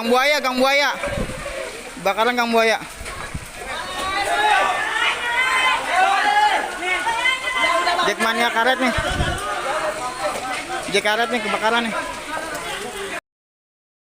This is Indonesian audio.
Gang buaya. Bakaran gang buaya. Jackmania karet nih. Jack karet nih kebakaran nih.